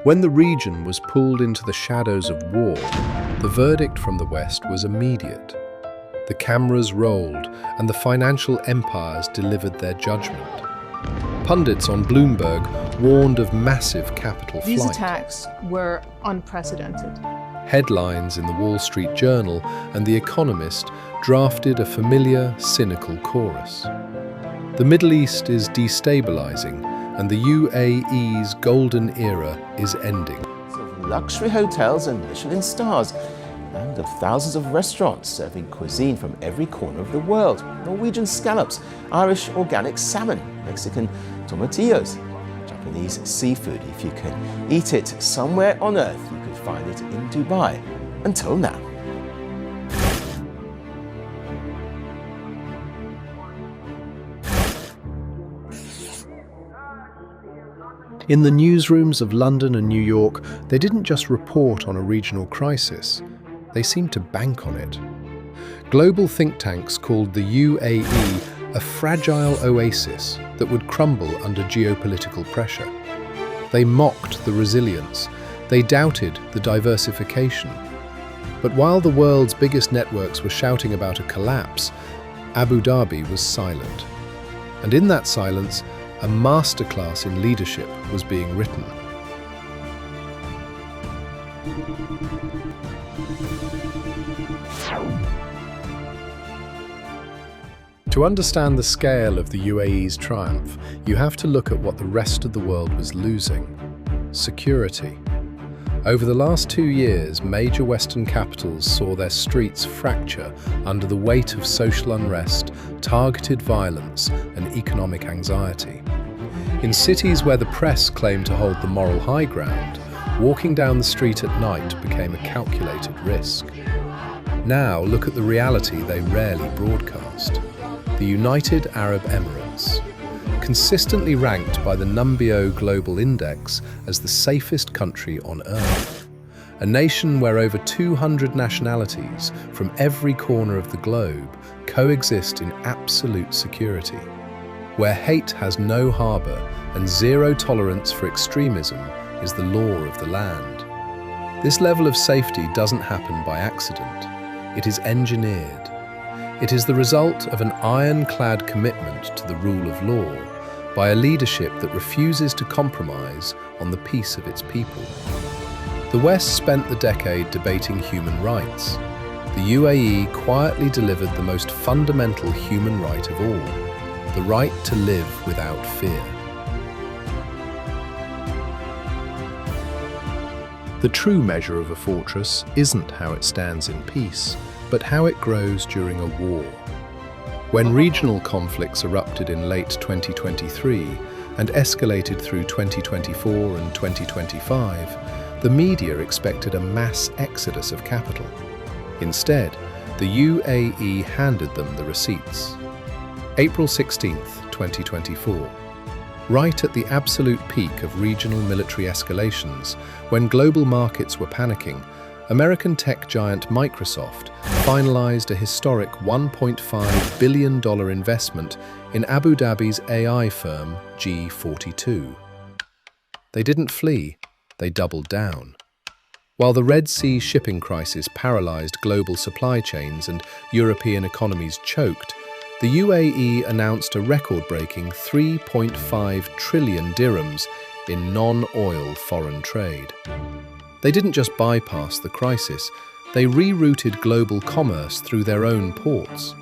When the region was pulled into the shadows of war, the verdict from the West was immediate. The cameras rolled, and the financial empires delivered their judgment. Pundits on Bloomberg warned of massive capital flight. These attacks were unprecedented. Headlines in the Wall Street Journal and The Economist drafted a familiar, cynical chorus. The Middle East is destabilizing, and the UAE's golden era is ending. Of luxury hotels and Michelin stars, and of thousands of restaurants serving cuisine from every corner of the world. Norwegian scallops, Irish organic salmon, Mexican tomatillos, Japanese seafood. If you can eat it somewhere on earth, you could find it in Dubai. Until now. In the newsrooms of London and New York, they didn't just report on a regional crisis, they seemed to bank on it. Global think tanks called the UAE a fragile oasis that would crumble under geopolitical pressure. They mocked the resilience, they doubted the diversification. But while the world's biggest networks were shouting about a collapse, Abu Dhabi was silent. And in that silence, a masterclass in leadership was being written. To understand the scale of the UAE's triumph, you have to look at what the rest of the world was losing: security. Over the last 2 years, major Western capitals saw their streets fracture under the weight of social unrest, targeted violence, and economic anxiety. In cities where the press claimed to hold the moral high ground, walking down the street at night became a calculated risk. Now look at the reality they rarely broadcast. The United Arab Emirates, consistently ranked by the Numbeo Global Index as the safest country on earth. A nation where over 200 nationalities from every corner of the globe coexist in absolute security. Where hate has no harbour and zero tolerance for extremism is the law of the land. This level of safety doesn't happen by accident. It is engineered. It is the result of an ironclad commitment to the rule of law by a leadership that refuses to compromise on the peace of its people. The West spent the decade debating human rights. The UAE quietly delivered the most fundamental human right of all: the right to live without fear. The true measure of a fortress isn't how it stands in peace, but how it grows during a war. When regional conflicts erupted in late 2023 and escalated through 2024 and 2025, the media expected a mass exodus of capital. Instead, the UAE handed them the receipts. April 16th, 2024. Right at the absolute peak of regional military escalations, when global markets were panicking, American tech giant Microsoft finalized a historic $1.5 billion investment in Abu Dhabi's AI firm G42. They didn't flee, they doubled down. While the Red Sea shipping crisis paralyzed global supply chains and European economies choked, the UAE announced a record-breaking 3.5 trillion dirhams in non-oil foreign trade. They didn't just bypass the crisis, they rerouted global commerce through their own ports.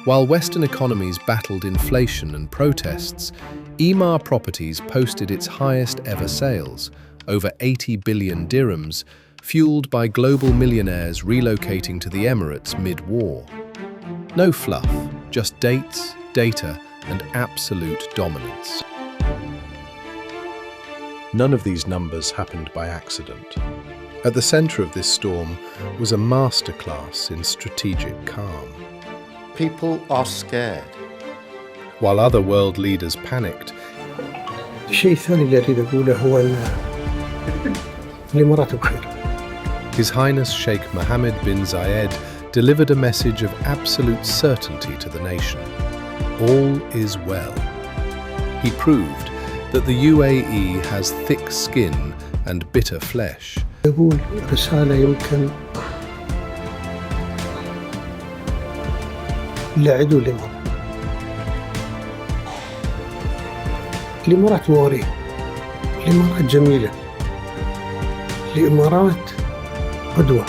While Western economies battled inflation and protests, Emaar Properties posted its highest ever sales, over 80 billion dirhams, fueled by global millionaires relocating to the Emirates mid-war. No fluff, just dates, data, and absolute dominance. None of these numbers happened by accident. At the center of this storm was a masterclass in strategic calm. People are scared. While other world leaders panicked, الشيء الثاني اللي أريد أقوله هو الإمارات بخير. His Highness Sheikh Mohamed bin Zayed delivered a message of absolute certainty to the nation. All is well. He proved that the UAE has thick skin and bitter flesh. يقول رسالة يمكن لعدو الإمارات. الإمارات مورية، الإمارات جميلة، الإمارات قدوة،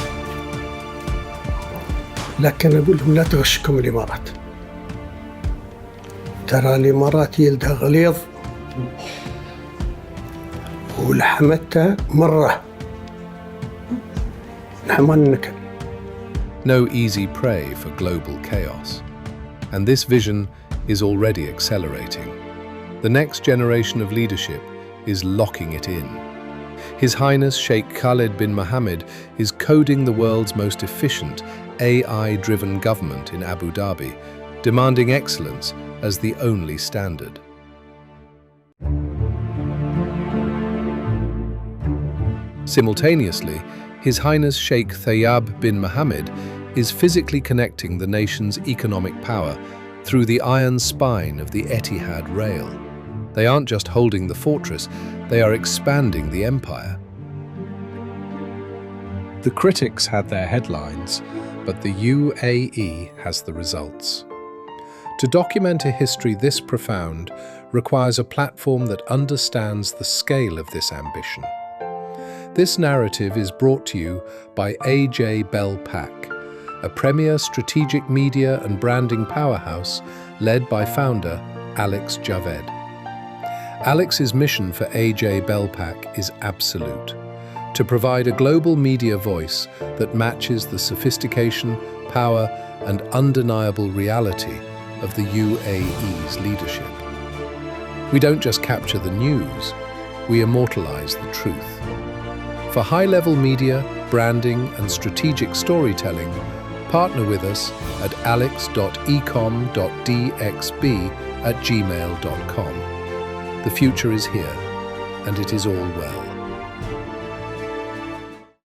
لكن أقول لهم لا تغشكم الإمارات. ترى الإمارات يلدها غليظ ولحمتها مرة نحن النكل. No easy prey for global chaos. And this vision is already accelerating. The next generation of leadership is locking it in. His Highness Sheikh Khaled bin Mohamed is coding the world's most efficient AI-driven government in Abu Dhabi, demanding excellence as the only standard. Simultaneously, His Highness Sheikh Theyab bin Mohamed is physically connecting the nation's economic power through the iron spine of the Etihad rail. They aren't just holding the fortress, they are expanding the empire. The critics had their headlines, but the UAE has the results. To document a history this profound requires a platform that understands the scale of this ambition. This narrative is brought to you by AJ Bell Pack, a premier strategic media and branding powerhouse led by founder Alex Javed. Alex's mission for AJ Bell Pack is absolute: to provide a global media voice that matches the sophistication, power, and undeniable reality of the UAE's leadership. We don't just capture the news, we immortalize the truth. For high-level media, branding, and strategic storytelling, partner with us at alex.ecom.dxb@gmail.com. The future is here, and it is all well.